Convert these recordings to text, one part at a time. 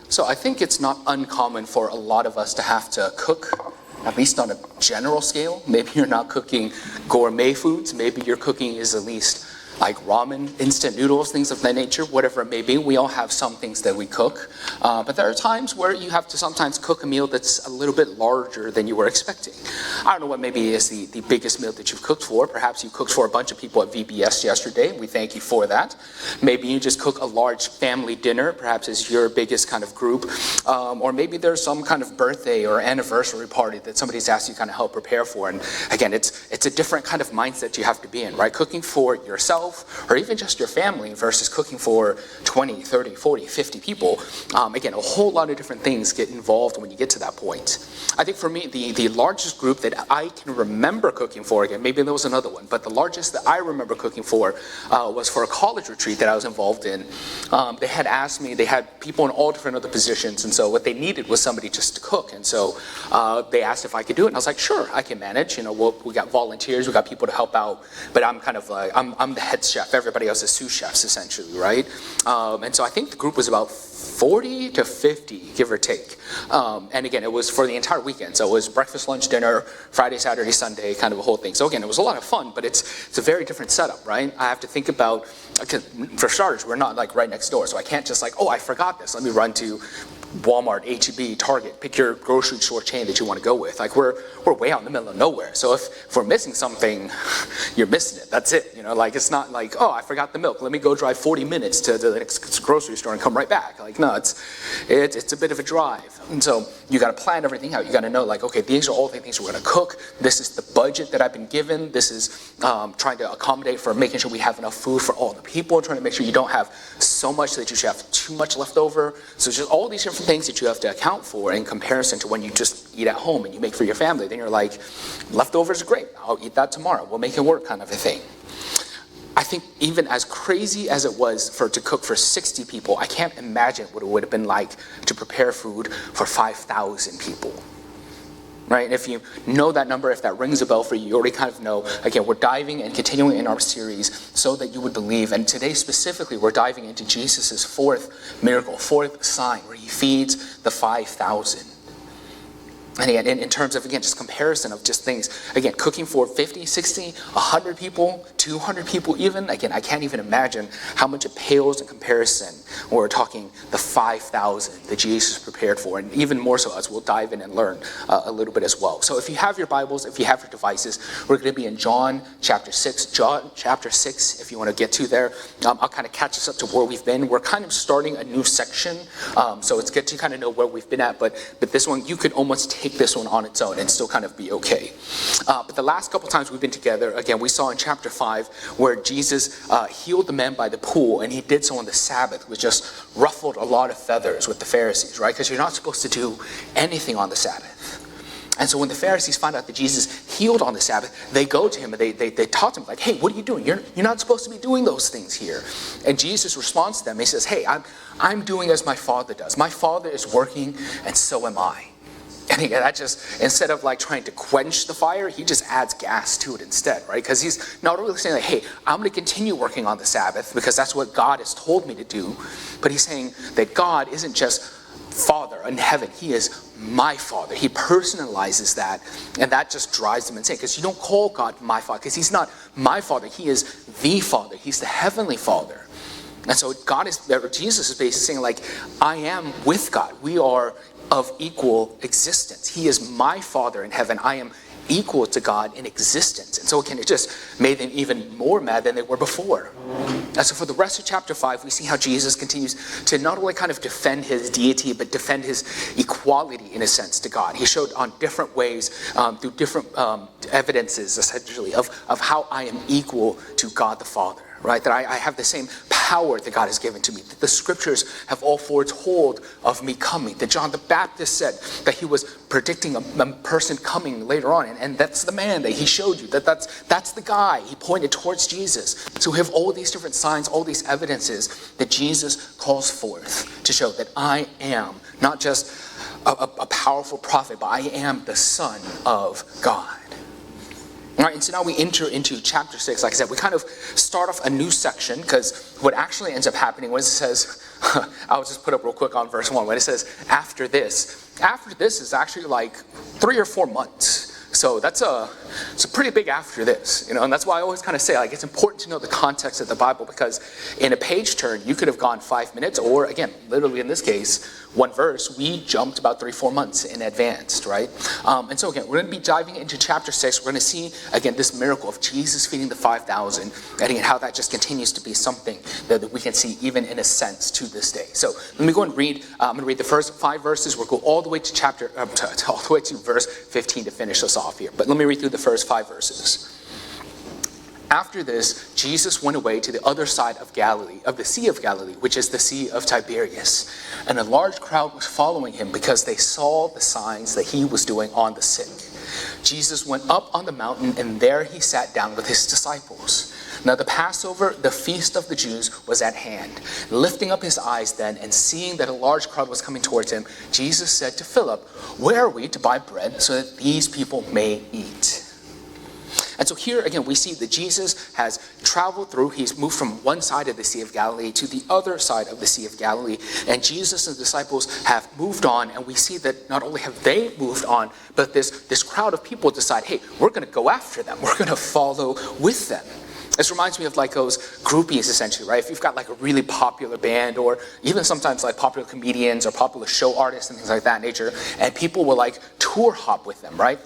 So I think it's not uncommon for a lot of us to have to cook, at least on a general scale. Maybe you're not cooking gourmet foods. Maybe your cooking is at least like ramen, instant noodles, things of that nature, whatever it may be. We all have some things that we cook. But there are times where you have to sometimes cook a meal that's a little bit larger than you were expecting. I don't know what maybe is the biggest meal that you've cooked for. Perhaps you cooked for a bunch of people at VBS yesterday. We thank you for that. Maybe you just cook a large family dinner, perhaps it's your biggest kind of group. Or maybe there's some kind of birthday or anniversary party that somebody's asked you to kind of help prepare for. And again, it's a different kind of mindset you have to be in, right? Cooking for yourself, or even just your family versus cooking for 20, 30, 40, 50 people. Again, a whole lot of different things get involved when you get to that point. I think for me, the largest group that I can remember cooking for, again, maybe there was another one, but the largest that I remember cooking for was for a college retreat that I was involved in. They had asked me, they had people in all different other positions, and so what they needed was somebody just to cook. And so they asked if I could do it, and I was like, sure, I can manage. You know, we got volunteers, we got people to help out, but I'm kind of like, I'm the head chef. Everybody else is sous chefs, essentially, right? And so I think the group was about 40 to 50, give or take. And again, it was for the entire weekend. So it was breakfast, lunch, dinner, Friday, Saturday, Sunday, kind of a whole thing. So again, it was a lot of fun, but it's a very different setup, right? I have to think about, for starters, we're not like right next door. So I can't just like, oh, I forgot this. Let me run to Walmart, HEB, Target, pick your grocery store chain that you want to go with. Like we're way out in the middle of nowhere. So if we're missing something, you're missing it. That's it. You know, like it's not like, oh, I forgot the milk. Let me go drive 40 minutes to the next grocery store and come right back. Like no, it's a bit of a drive. And so you got to plan everything out. You got to know like, okay, these are all the things we're going to cook. This is the budget that I've been given. This is trying to accommodate for making sure we have enough food for all the people. Trying to make sure you don't have so much that you should have too much left over. So just all these different things that you have to account for in comparison to when you just eat at home and you make for your family. Then you're like, leftovers are great. I'll eat that tomorrow. We'll make it work kind of a thing. I think even as crazy as it was to cook for 60 people, I can't imagine what it would have been like to prepare food for 5,000 people. Right? If you know that number, if that rings a bell for you, you already kind of know. Again, we're diving and continuing in our series so that you would believe. And today specifically, we're diving into Jesus' fourth miracle, fourth sign, where he feeds the 5,000. And again, in terms of, again, just comparison of just things, again, cooking for 50, 60, 100 people, 200 people even, again, I can't even imagine how much it pales in comparison when we're talking the 5,000 that Jesus prepared for, and even more so as we'll dive in and learn a little bit as well. So if you have your Bibles, if you have your devices, we're going to be in John chapter 6, if you want to get to there. I'll kind of catch us up to where we've been. We're kind of starting a new section, so it's good to kind of know where we've been at, but this one, you could almost take this one on its own and still kind of be okay. But the last couple times we've been together, again, we saw in chapter 5 where Jesus healed the man by the pool, and he did so on the Sabbath, which just ruffled a lot of feathers with the Pharisees, right? Because you're not supposed to do anything on the Sabbath. And so when the Pharisees find out that Jesus healed on the Sabbath, they go to him and they taught him, like, hey, what are you doing? You're not supposed to be doing those things here. And Jesus responds to them. He says, hey, I'm doing as my Father does. My Father is working, and so am I. And again, that just, instead of like trying to quench the fire, he just adds gas to it instead, right? Because he's not really saying like, hey, I'm going to continue working on the Sabbath because that's what God has told me to do. But he's saying that God isn't just Father in heaven. He is my Father. He personalizes that, and that just drives him insane. Because you don't call God my Father, because he's not my Father. He is the Father. He's the Heavenly Father. And so Jesus is basically saying like, I am with God. We are of equal existence. He is my Father in heaven. I am equal to God in existence. And so again, it just made them even more mad than they were before. And so for the rest of chapter 5, we see how Jesus continues to not only kind of defend his deity, but defend his equality in a sense to God. He showed on different ways, through different evidences essentially of how I am equal to God the Father. Right, that I have the same power that God has given to me, that the scriptures have all foretold of me coming, that John the Baptist said that he was predicting a person coming later on, and that's the man that he showed you, that's the guy. He pointed towards Jesus. So we have all these different signs, all these evidences that Jesus calls forth to show that I am not just a powerful prophet, but I am the Son of God. All right, and so now we enter into chapter 6. Like I said, we kind of start off a new section, because what actually ends up happening when it says, I'll just put up real quick on verse 1, when it says, after this is actually like 3 or 4 months. So it's a pretty big after this, and that's why I always kind of say, like, it's important to know the context of the Bible, because in a page turn, you could have gone 5 minutes, or again, literally in this case, 1 verse. We jumped about 3-4 months in advance, right? And so again, we're going to be diving into chapter 6. We're going to see, again, this miracle of Jesus feeding the 5,000, and again, how that just continues to be something that we can see even in a sense to this day. So let me go and read. I'm going to read the first 5 verses. We'll go all the way to all the way to verse 15 to finish us off here. But let me read through the first 5 verses. After this, Jesus went away to the other side of Galilee, of the Sea of Galilee, which is the Sea of Tiberias. And a large crowd was following him because they saw the signs that he was doing on the sick. Jesus went up on the mountain, and there he sat down with his disciples. Now the Passover, the feast of the Jews, was at hand. Lifting up his eyes then, and seeing that a large crowd was coming towards him, Jesus said to Philip, "Where are we to buy bread so that these people may eat?" And so here again, we see that Jesus has traveled through. He's moved from one side of the Sea of Galilee to the other side of the Sea of Galilee. And Jesus and the disciples have moved on. And we see that not only have they moved on, but this crowd of people decide, hey, we're going to go after them. We're going to follow with them. This reminds me of like those groupies, essentially, right? If you've got like a really popular band, or even sometimes like popular comedians or popular show artists and things like that nature, and people will like tour hop with them, right?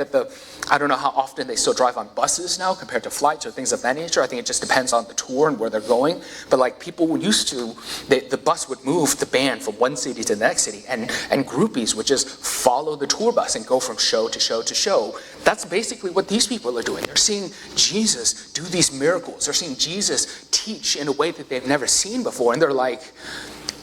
I don't know how often they still drive on buses now compared to flights or things of that nature. I think it just depends on the tour and where they're going. But like people used to, the bus would move the band from one city to the next city, and groupies would just follow the tour bus and go from show to show to show. That's basically what these people are doing. They're seeing Jesus do these miracles. They're seeing Jesus teach in a way that they've never seen before. And they're like,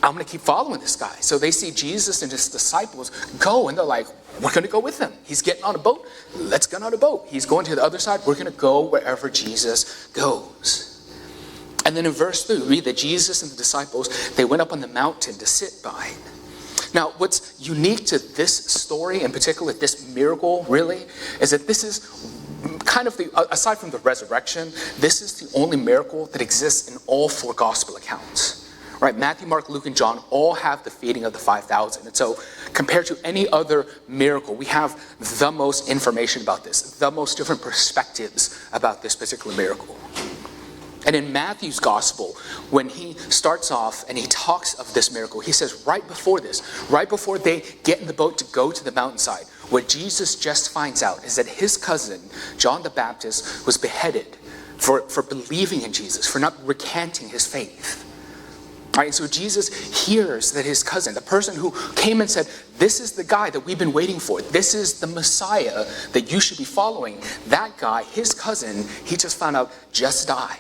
I'm going to keep following this guy. So they see Jesus and his disciples go, and they're like, we're going to go with him. He's getting on a boat. Let's get on a boat. He's going to the other side. We're going to go wherever Jesus goes. And then in verse 3, we read that Jesus and the disciples, they went up on the mountain to sit by. Now, what's unique to this story, in particular, this miracle, really, is that this is kind of aside from the resurrection, this is the only miracle that exists in all 4 gospel accounts. Right? Matthew, Mark, Luke, and John all have the feeding of the 5,000. And so compared to any other miracle, we have the most information about this, the most different perspectives about this particular miracle. And in Matthew's gospel, when he starts off and he talks of this miracle, he says right before they get in the boat to go to the mountainside, what Jesus just finds out is that his cousin, John the Baptist, was beheaded for believing in Jesus, for not recanting his faith. All right, so Jesus hears that his cousin, the person who came and said, this is the guy that we've been waiting for. This is the Messiah that you should be following. That guy, his cousin, he just found out just died.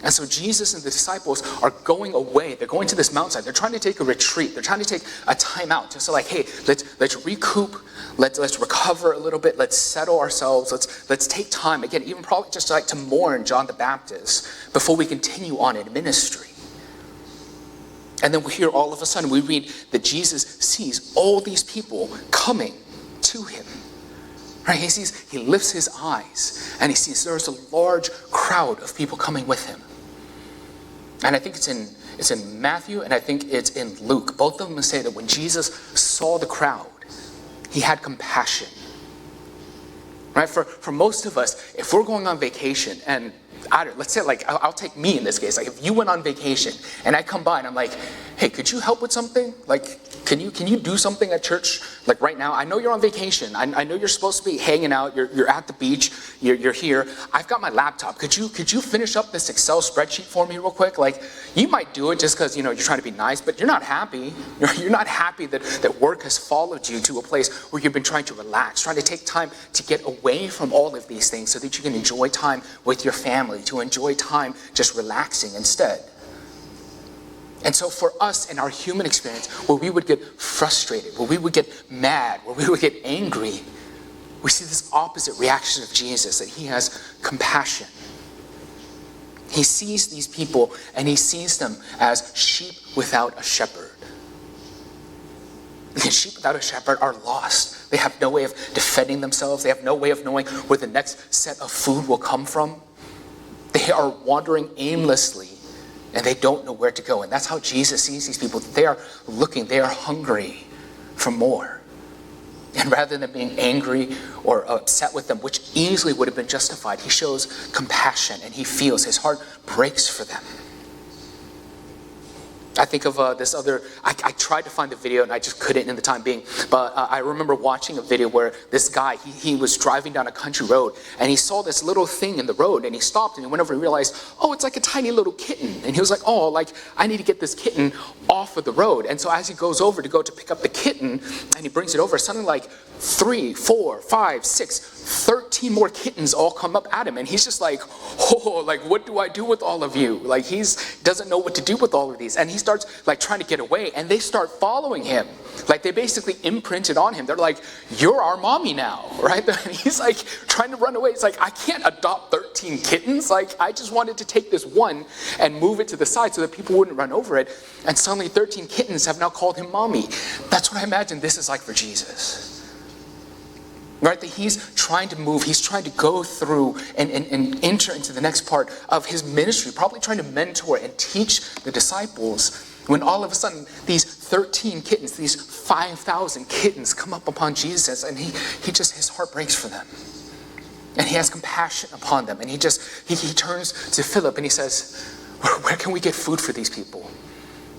And so Jesus and the disciples are going away. They're going to this mountainside. They're trying to take a retreat. They're trying to take a time out. Just so like, hey, let's recoup. Let's recover a little bit. Let's settle ourselves. Let's take time. Again, even probably just like to mourn John the Baptist before we continue on in ministry. And then we hear all of a sudden, we read that Jesus sees all these people coming to him. Right? He lifts his eyes and he sees there's a large crowd of people coming with him. And I think it's in Matthew and I think it's in Luke. Both of them say that when Jesus saw the crowd, he had compassion. Right? For most of us, if we're going on vacation and let's say like, I'll take me in this case. Like if you went on vacation and I come by and I'm like, hey, could you help with something? Like, can you do something at church? Like right now, I know you're on vacation. I know you're supposed to be hanging out. You're at the beach. You're here. I've got my laptop. Could you finish up this Excel spreadsheet for me real quick? Like you might do it just because, you're trying to be nice, but you're not happy. You're not happy that work has followed you to a place where you've been trying to relax, trying to take time to get away from all of these things so that you can enjoy time with your family, to enjoy time just relaxing instead. And so for us in our human experience, where we would get frustrated, where we would get mad, where we would get angry, we see this opposite reaction of Jesus, that he has compassion. He sees these people and he sees them as sheep without a shepherd. The sheep without a shepherd are lost. They have no way of defending themselves. They have no way of knowing where the next set of food will come from. They are wandering aimlessly, and they don't know where to go. And that's how Jesus sees these people. They are looking, they are hungry for more. And rather than being angry or upset with them, which easily would have been justified, he shows compassion and he feels, his heart breaks for them. I think of this other, I tried to find the video and I just couldn't in the time being, but I remember watching a video where this guy, he was driving down a country road and he saw this little thing in the road and he stopped and he went over and realized, oh, it's like a tiny little kitten. And he was like, oh, like I need to get this kitten off of the road. And so as he goes over to go to pick up the kitten and he brings it over, suddenly like 3, 4, 5, 6, 13 more kittens all come up at him. And he's just like, oh, like what do I do with all of you? Like doesn't know what to do with all of these. And he starts like trying to get away and they start following him. Like they basically imprinted on him. They're like, you're our mommy now, right? And he's like trying to run away. It's like, I can't adopt 13 kittens. Like I just wanted to take this one and move it to the side so that people wouldn't run over it. And suddenly 13 kittens have now called him mommy. That's what I imagine this is like for Jesus. Right, that he's trying to move, he's trying to go through and enter into the next part of his ministry, probably trying to mentor and teach the disciples, when all of a sudden these 13 kittens, these 5,000 kittens come up upon Jesus, and he his heart breaks for them. And he has compassion upon them, and he turns to Philip and he says, where can we get food for these people?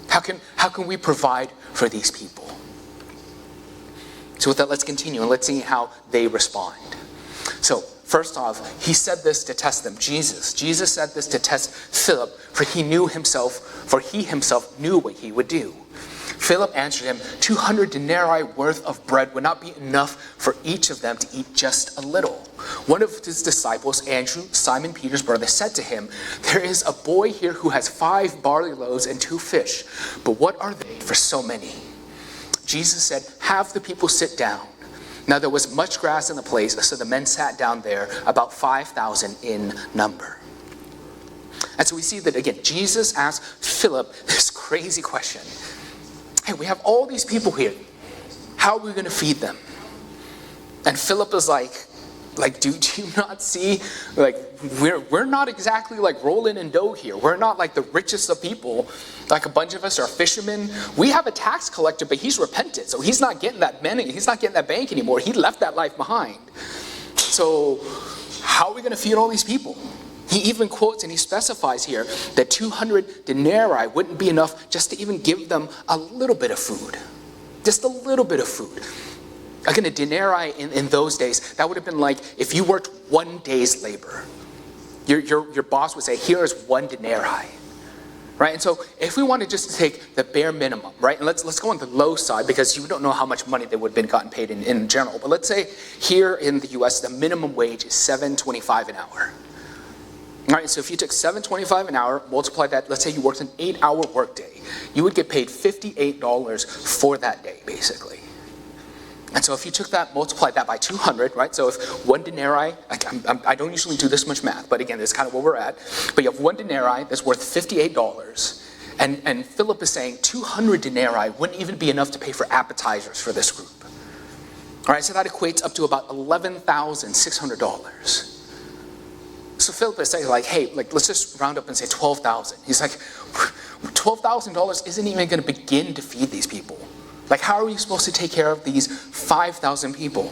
How can we provide for these people? So with that, let's continue and let's see how they respond. So first off, he said this to test them. Jesus said this to test Philip, for he himself knew what he would do. Philip answered him, 200 denarii worth of bread would not be enough for each of them to eat just a little. One of his disciples, Andrew, Simon Peter's brother, said to him, there is a boy here who has 5 barley loaves and 2 fish, but what are they for so many? Jesus said, have the people sit down. Now there was much grass in the place, so the men sat down there, about 5,000 in number. And so we see that again, Jesus asked Philip this crazy question. Hey, we have all these people here. How are we going to feed them? And Philip is like, do you not see, like, we're not exactly like rolling in dough here. We're not like the richest of people. Like a bunch of us are fishermen. We have a tax collector, but he's repented. So he's not getting that money. He's not getting that bank anymore. He left that life behind. So how are we going to feed all these people? He even quotes and he specifies here that 200 denarii wouldn't be enough just to even give them a little bit of food. Just a little bit of food. Again, a denarii in those days, that would have been like if you worked 1 day's labor. Your boss would say, here is 1 denarii. Right? And so if we wanted just to take the bare minimum, right? And let's go on the low side, because you don't know how much money they would have been gotten paid in general. But let's say here in the US, the minimum wage is $7.25 an hour. All right, so if you took $7.25 an hour, multiply that, let's say you worked an 8-hour workday, you would get paid $58 for that day, basically. And so if you took that, multiplied that by 200, right? So if 1 denarii, I don't usually do this much math, but again, this is kind of where we're at. But you have 1 denarii that's worth $58. And Philip is saying 200 denarii wouldn't even be enough to pay for appetizers for this group. All right, so that equates up to about $11,600. So Philip is saying like, hey, like let's just round up and say 12,000. He's like, $12,000 isn't even going to begin to feed these people. Like, how are we supposed to take care of these 5,000 people?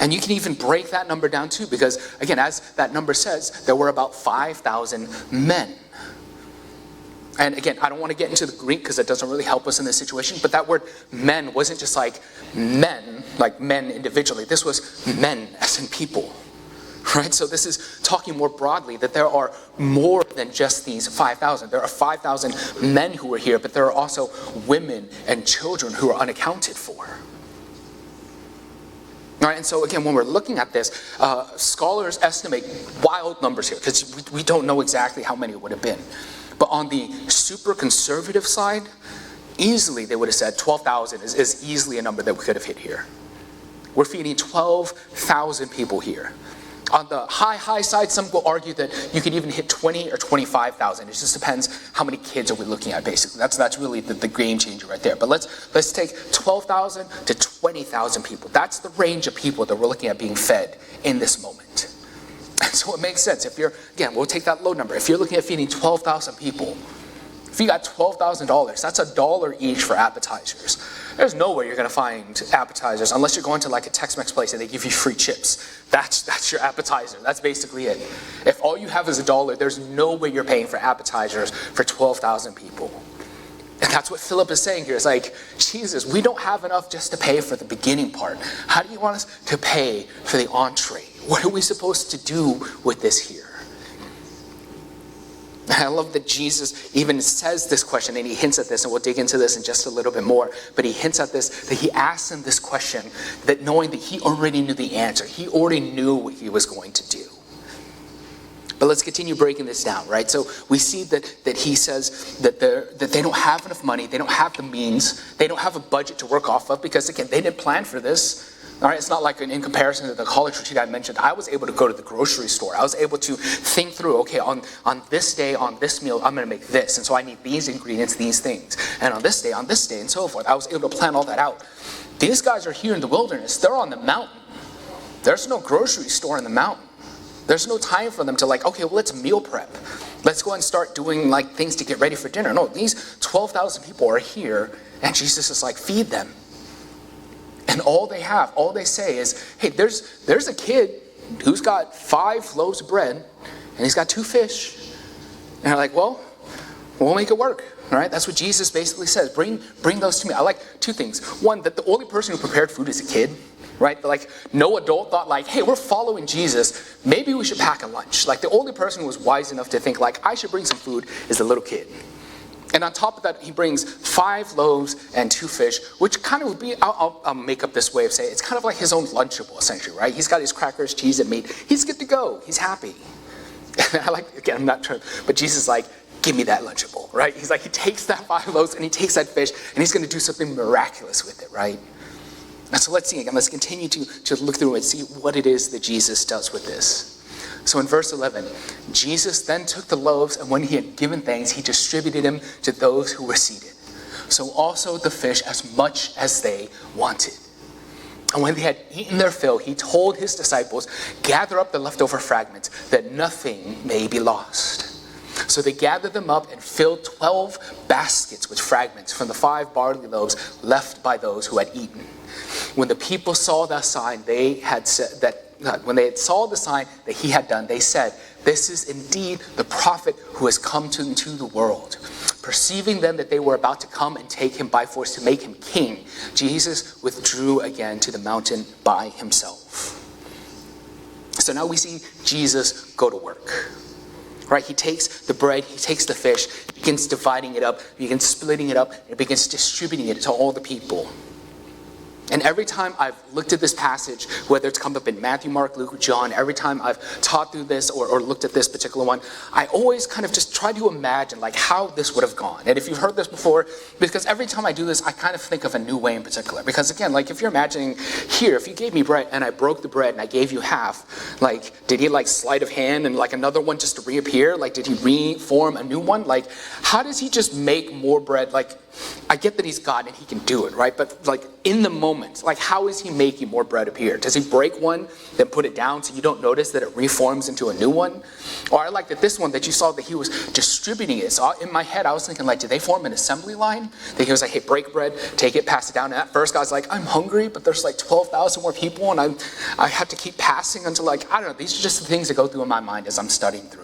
And you can even break that number down too, because again, as that number says, there were about 5,000 men. And again, I don't want to get into the Greek because it doesn't really help us in this situation, but that word men wasn't just like men individually. This was men as in people. Right? So this is talking more broadly that there are more than just these 5,000. There are 5,000 men who are here, but there are also women and children who are unaccounted for. All right, and so again, when we're looking at this, scholars estimate wild numbers here because we don't know exactly how many it would have been. But on the super conservative side, easily they would have said 12,000 is easily a number that we could have hit here. We're feeding 12,000 people here. On the high side, some will argue that you could even hit 20 or 25,000. It just depends how many kids are we looking at, basically. That's really the game changer right there. But let's take 12,000 to 20,000 people. That's the range of people that we're looking at being fed in this moment. And so it makes sense. Again, we'll take that low number. If you're looking at feeding 12,000 people, if you got $12,000, that's $1 each for appetizers. There's nowhere you're going to find appetizers unless you're going to like a Tex-Mex place and they give you free chips. That's your appetizer. That's basically it. If all you have is $1, there's no way you're paying for appetizers for 12,000 people. And that's what Philip is saying here. It's like, Jesus, we don't have enough just to pay for the beginning part. How do you want us to pay for the entree? What are we supposed to do with this here? I love that Jesus even says this question, and he hints at this, and we'll dig into this in just a little bit more, but he hints at this, that he asks him this question, that knowing that he already knew the answer. He already knew what he was going to do. But let's continue breaking this down, right? So we see that he says that they don't have enough money, they don't have the means, they don't have a budget to work off of, because again, they didn't plan for this. All right, it's not like in comparison to the college retreat I mentioned. I was able to go to the grocery store. I was able to think through, okay, on this day, on this meal, I'm going to make this. And so I need these ingredients, these things. And on this day, and so forth. I was able to plan all that out. These guys are here in the wilderness. They're on the mountain. There's no grocery store in the mountain. There's no time for them to like, okay, well, let's meal prep. Let's go and start doing like things to get ready for dinner. No, these 12,000 people are here, and Jesus is like, feed them. And all they say is, hey, there's a kid who's got 5 loaves of bread, and he's got 2 fish. And they're like, well, we'll make it work. All right, that's what Jesus basically says. Bring those to me. I like 2 things. One, that the only person who prepared food is a kid. Right? Like, no adult thought like, hey, we're following Jesus. Maybe we should pack a lunch. Like, the only person who was wise enough to think like, I should bring some food is the little kid. And on top of that, he brings 5 loaves and 2 fish, which kind of would be, I'll make up this way of saying it. It's kind of like his own Lunchable, essentially, right? He's got his crackers, cheese, and meat. He's good to go. He's happy. And I like, again, I'm not trying, but Jesus is like, give me that Lunchable, right? He's like, he takes that 5 loaves and he takes that fish and he's going to do something miraculous with it, right? And so let's see again, let's continue to look through and see what it is that Jesus does with this. So in verse 11, Jesus then took the loaves, and when he had given thanks, he distributed them to those who were seated. So also the fish, as much as they wanted. And when they had eaten their fill, he told his disciples, gather up the leftover fragments, that nothing may be lost. So they gathered them up and filled 12 baskets with fragments from the 5 barley loaves left by those who had eaten. When the people saw the sign when they saw the sign that he had done, they said, this is indeed the prophet who has come into the world. Perceiving then that they were about to come and take him by force to make him king, Jesus withdrew again to the mountain by himself. So now we see Jesus go to work. Right? He takes the bread, he takes the fish, begins dividing it up, begins splitting it up, and begins distributing it to all the people. And every time I've looked at this passage, whether it's come up in Matthew, Mark, Luke, John, every time I've taught through this or looked at this particular one, I always kind of just try to imagine like how this would have gone. And if you've heard this before, because every time I do this, I kind of think of a new way in particular. Because again, like if you're imagining here, if you gave me bread and I broke the bread and I gave you half, like did he like sleight of hand and like another one just to reappear? Like did he reform a new one? Like how does he just make more bread? Like I get that he's God and he can do it, right? But like in the moment, like how is he making more bread appear? Does he break one, then put it down so you don't notice that it reforms into a new one? Or I like that this one that you saw that he was distributing it. So in my head, I was thinking like, did they form an assembly line? That he was like, hey, break bread, take it, pass it down. And at first guy's like, I'm hungry, but there's like 12,000 more people and I have to keep passing until like, I don't know, these are just the things that go through in my mind as I'm studying through.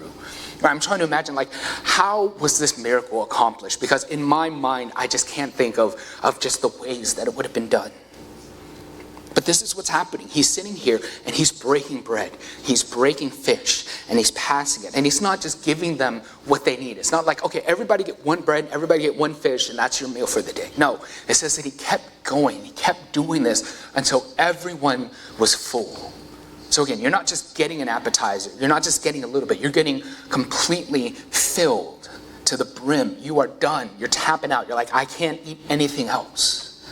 I'm trying to imagine, like, how was this miracle accomplished? Because in my mind, I just can't think of just the ways that it would have been done. But this is what's happening. He's sitting here, and he's breaking bread. He's breaking fish, and he's passing it. And he's not just giving them what they need. It's not like, okay, everybody get one bread, everybody get one fish, and that's your meal for the day. No, it says that he kept going. He kept doing this until everyone was full. So again, you're not just getting an appetizer. You're not just getting a little bit. You're getting completely filled to the brim. You are done. You're tapping out. You're like, I can't eat anything else.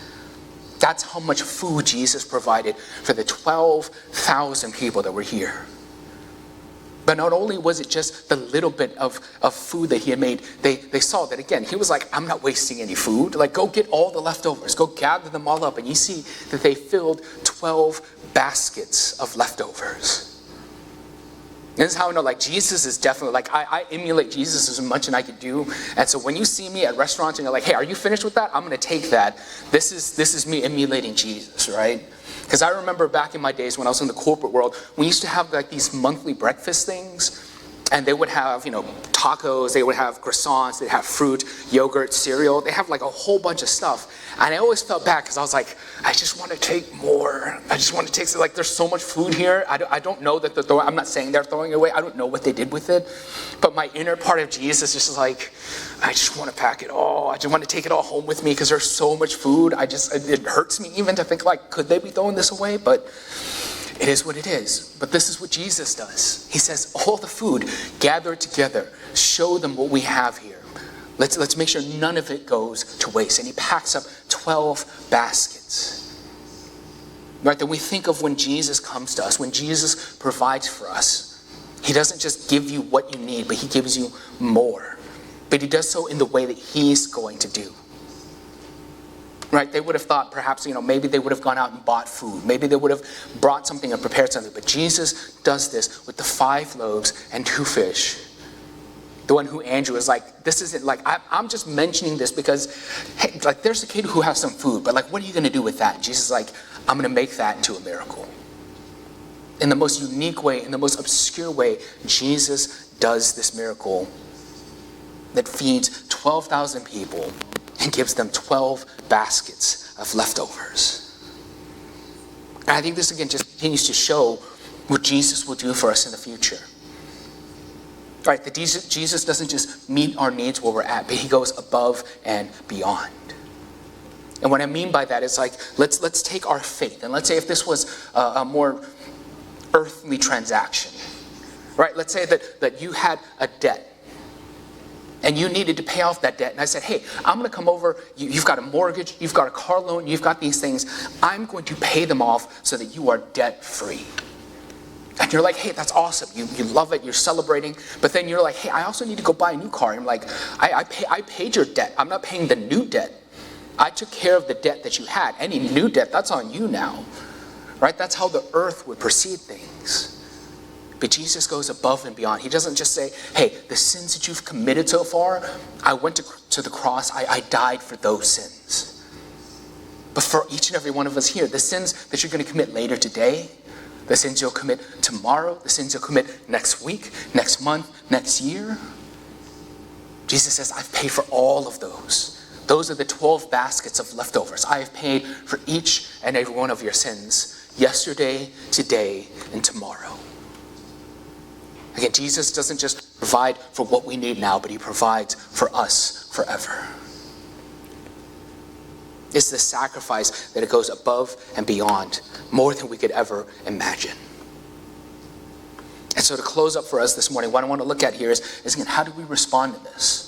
That's how much food Jesus provided for the 12,000 people that were here. But not only was it just the little bit of food that he had made, they saw that again. He was like, I'm not wasting any food. Like, go get all the leftovers. Go gather them all up. And you see that they filled 12 baskets of leftovers. And this is how I know, like, Jesus is definitely, like, I emulate Jesus as much as I can do. And so when you see me at restaurants and you're like, hey, are you finished with that? I'm going to take that. This is me emulating Jesus, right? Because I remember back in my days when I was in the corporate world, we used to have like these monthly breakfast things. And they would have, tacos, they would have croissants, they'd have fruit, yogurt, cereal. They have like a whole bunch of stuff. And I always felt bad because I was like, I just want to take more. I just want to take, like, there's so much food here. I don't know that they're throwing, I'm not saying they're throwing it away. I don't know what they did with it. But my inner part of Jesus is just like, I just want to pack it all. I just want to take it all home with me because there's so much food. It hurts me even to think like, could they be throwing this away? But it is what it is. But this is what Jesus does. He says, all the food, gather it together. Show them what we have here. Let's make sure none of it goes to waste. And he packs up 12 baskets. Right? Then we think of when Jesus comes to us, when Jesus provides for us. He doesn't just give you what you need, but he gives you more. But he does so in the way that he's going to do. Right? They would have thought perhaps, maybe they would have gone out and bought food. Maybe they would have brought something and prepared something. But Jesus does this with the 5 loaves and 2 fish. The one who Andrew is like, this isn't like, I'm just mentioning this because, hey, like, there's a kid who has some food, but like, what are you going to do with that? Jesus is like, I'm going to make that into a miracle. In the most unique way, in the most obscure way, Jesus does this miracle that feeds 12,000 people and gives them 12 baskets of leftovers. And I think this again just continues to show what Jesus will do for us in the future. Right, that Jesus doesn't just meet our needs where we're at, but he goes above and beyond. And what I mean by that is like, let's take our faith, and let's say if this was a more earthly transaction, right? Let's say that you had a debt, and you needed to pay off that debt. And I said, hey, I'm going to come over. You've got a mortgage. You've got a car loan. You've got these things. I'm going to pay them off so that you are debt-free. And you're like, hey, that's awesome. You love it. You're celebrating. But then you're like, hey, I also need to go buy a new car. And I'm like, I paid your debt. I'm not paying the new debt. I took care of the debt that you had. Any new debt, that's on you now. Right? That's how the earth would perceive things. But Jesus goes above and beyond. He doesn't just say, hey, the sins that you've committed so far, I went to the cross. I died for those sins. But for each and every one of us here, the sins that you're going to commit later today, the sins you'll commit tomorrow, the sins you'll commit next week, next month, next year. Jesus says, I've paid for all of those. Those are the 12 baskets of leftovers. I have paid for each and every one of your sins, yesterday, today, and tomorrow. Again, Jesus doesn't just provide for what we need now, but he provides for us forever. It's the sacrifice that it goes above and beyond, more than we could ever imagine. And so to close up for us this morning, what I want to look at here is again, how do we respond to this?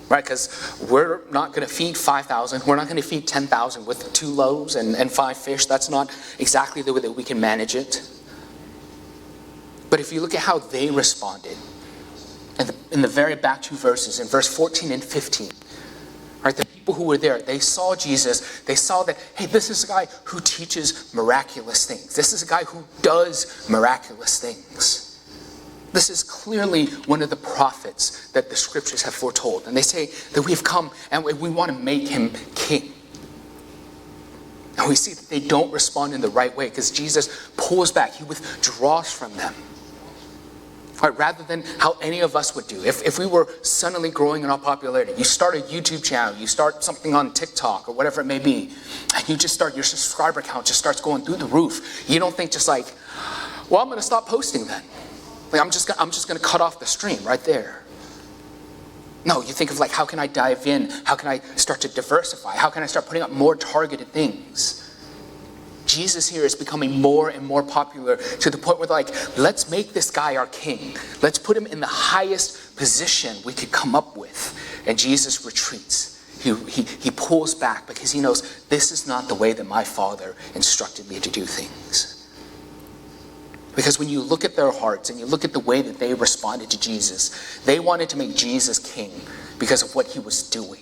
Right, because we're not going to feed 5,000. We're not going to feed 10,000 with 2 loaves and 5 fish. That's not exactly the way that we can manage it. But if you look at how they responded, in the very back 2 verses, in verse 14 and 15, right, the people who were there, they saw Jesus. They saw that, hey, this is a guy who teaches miraculous things. This is a guy who does miraculous things. This is clearly one of the prophets that the scriptures have foretold. And they say that we've come and we want to make him king. And we see that they don't respond in the right way because Jesus pulls back. He withdraws from them. Right, rather than how any of us would do. If we were suddenly growing in our popularity, you start a YouTube channel, you start something on TikTok or whatever it may be, and you just start, your subscriber count just starts going through the roof. You don't think just like, well, I'm going to stop posting then. Like I'm just going to cut off the stream right there. No, you think of like, how can I dive in? How can I start to diversify? How can I start putting up more targeted things? Jesus here is becoming more and more popular to the point where like, let's make this guy our king. Let's put him in the highest position we could come up with. And Jesus retreats. He pulls back because he knows this is not the way that my Father instructed me to do things. Because when you look at their hearts and you look at the way that they responded to Jesus, they wanted to make Jesus king because of what he was doing.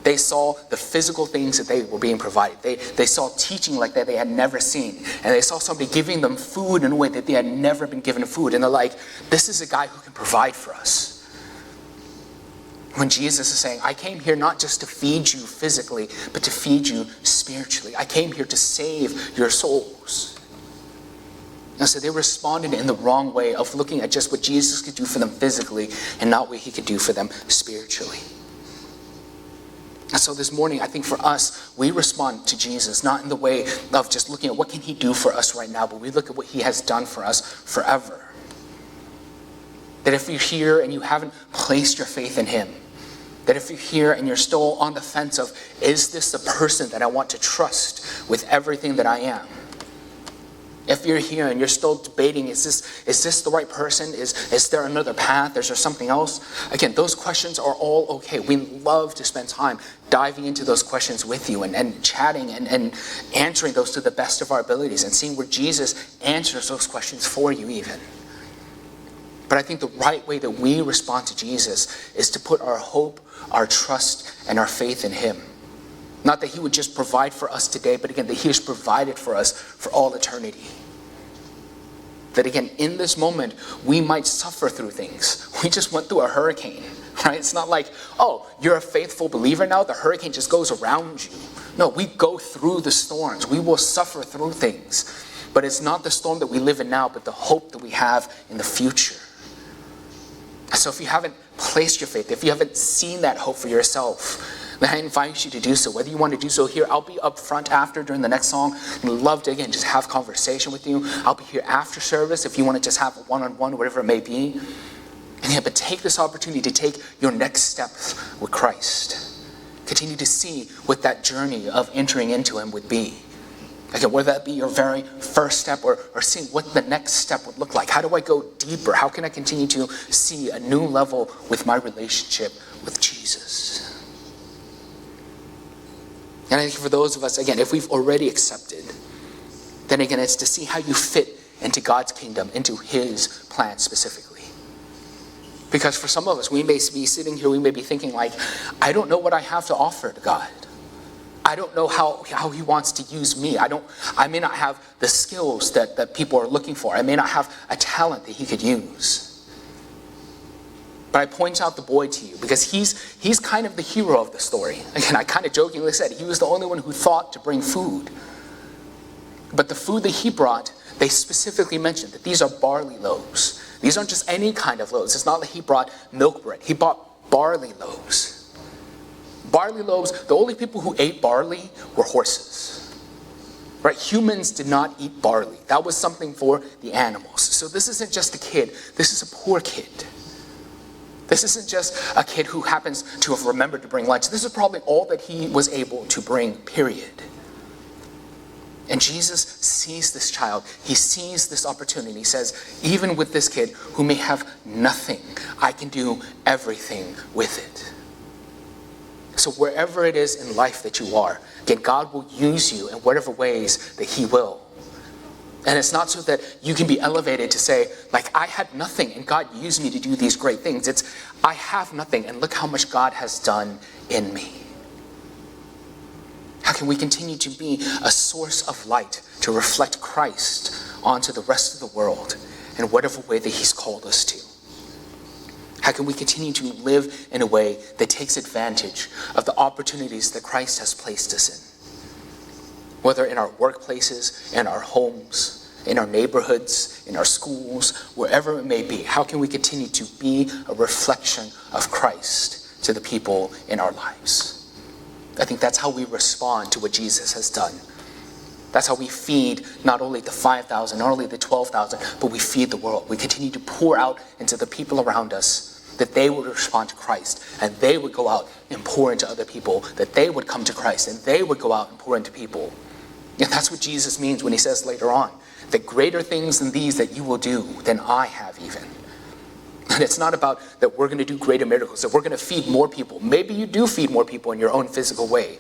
They saw the physical things that they were being provided. They saw teaching like that they had never seen. And they saw somebody giving them food in a way that they had never been given food. And they're like, this is a guy who can provide for us. When Jesus is saying, I came here not just to feed you physically, but to feed you spiritually. I came here to save your souls. And so they responded in the wrong way of looking at just what Jesus could do for them physically and not what he could do for them spiritually. And so this morning, I think for us, we respond to Jesus, not in the way of just looking at what can he do for us right now, but we look at what he has done for us forever. That if you're here and you haven't placed your faith in him, that if you're here and you're still on the fence of, is this the person that I want to trust with everything that I am? If you're here and you're still debating, is this the right person? Is there another path? Is there something else? Again, those questions are all okay. We love to spend time diving into those questions with you and chatting and answering those to the best of our abilities and seeing where Jesus answers those questions for you even. But I think the right way that we respond to Jesus is to put our hope, our trust, and our faith in him. Not that he would just provide for us today, but again, that he has provided for us for all eternity. That again, in this moment, we might suffer through things. We just went through a hurricane, right? It's not like, oh, you're a faithful believer now, the hurricane just goes around you. No, we go through the storms. We will suffer through things. But it's not the storm that we live in now, but the hope that we have in the future. So if you haven't placed your faith, if you haven't seen that hope for yourself, then I invite you to do so. Whether you want to do so here, I'll be up front after during the next song. I'd love to, again, just have conversation with you. I'll be here after service if you want to just have a one-on-one, whatever it may be. And yeah, but take this opportunity to take your next steps with Christ. Continue to see what that journey of entering into him would be. Again, whether that be your very first step or seeing what the next step would look like. How do I go deeper? How can I continue to see a new level with my relationship with Jesus? And I think for those of us, again, if we've already accepted, then again, it's to see how you fit into God's kingdom, into his plan specifically. Because for some of us, we may be sitting here, we may be thinking like, I don't know what I have to offer to God. I don't know how he wants to use me. I may not have the skills that people are looking for. I may not have a talent that he could use. But I point out the boy to you because he's kind of the hero of the story. Again, I kind of jokingly said he was the only one who thought to bring food. But the food that he brought, they specifically mentioned that these are barley loaves. These aren't just any kind of loaves. It's not like he brought milk bread. He brought barley loaves. Barley loaves, the only people who ate barley were horses. Right? Humans did not eat barley. That was something for the animals. So this isn't just a kid. This is a poor kid. This isn't just a kid who happens to have remembered to bring lunch. This is probably all that he was able to bring, period. And Jesus sees this child. He sees this opportunity. He says, even with this kid who may have nothing, I can do everything with it. So wherever it is in life that you are, again, God will use you in whatever ways that he will. And it's not so that you can be elevated to say, like, I had nothing and God used me to do these great things. It's, I have nothing and look how much God has done in me. How can we continue to be a source of light to reflect Christ onto the rest of the world in whatever way that he's called us to? How can we continue to live in a way that takes advantage of the opportunities that Christ has placed us in? Whether in our workplaces, in our homes, in our neighborhoods, in our schools, wherever it may be, how can we continue to be a reflection of Christ to the people in our lives? I think that's how we respond to what Jesus has done. That's how we feed not only the 5,000, not only the 12,000, but we feed the world. We continue to pour out into the people around us that they would respond to Christ and they would go out and pour into other people, that they would come to Christ and they would go out and pour into people. And that's what Jesus means when he says later on, that greater things than these that you will do than I have even. And it's not about that we're going to do greater miracles, that we're going to feed more people. Maybe you do feed more people in your own physical way.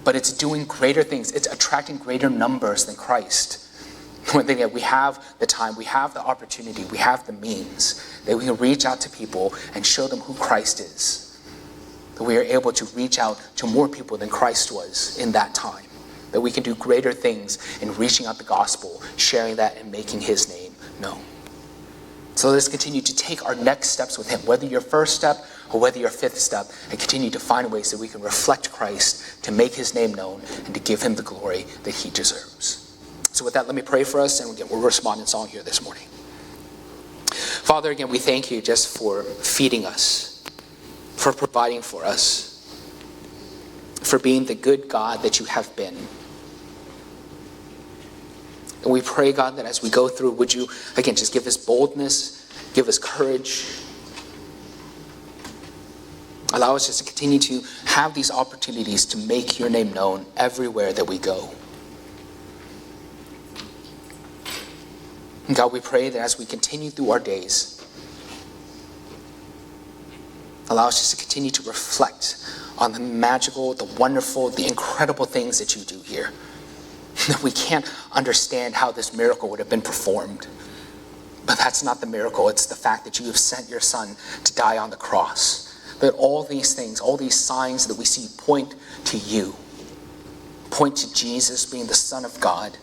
But it's doing greater things. It's attracting greater numbers than Christ. One thing that we have the time, we have the opportunity, we have the means, that we can reach out to people and show them who Christ is. That we are able to reach out to more people than Christ was in that time. That we can do greater things in reaching out the gospel, sharing that, and making his name known. So let us continue to take our next steps with him, whether your first step or whether your fifth step, and continue to find ways that we can reflect Christ, to make his name known, and to give him the glory that he deserves. So with that, let me pray for us, and again, we'll respond in song here this morning. Father, again, we thank you just for feeding us, for providing for us, for being the good God that you have been. And we pray, God, that as we go through, would you, again, just give us boldness, give us courage. Allow us just to continue to have these opportunities to make your name known everywhere that we go. And God, we pray that as we continue through our days, allow us just to continue to reflect on the magical, the wonderful, the incredible things that you do here. That we can't understand how this miracle would have been performed. But that's not the miracle. It's the fact that you have sent your son to die on the cross. That all these things, all these signs that we see point to you. Point to Jesus being the Son of God.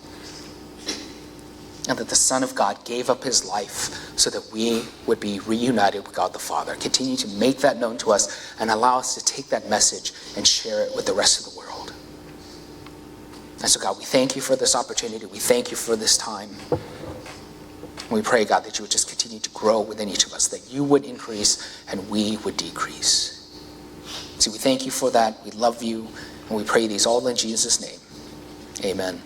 And that the Son of God gave up his life so that we would be reunited with God the Father. Continue to make that known to us and allow us to take that message and share it with the rest of the world. And so God, we thank you for this opportunity. We thank you for this time. We pray, God, that you would just continue to grow within each of us, that you would increase and we would decrease. So we thank you for that. We love you. And we pray these all in Jesus' name. Amen.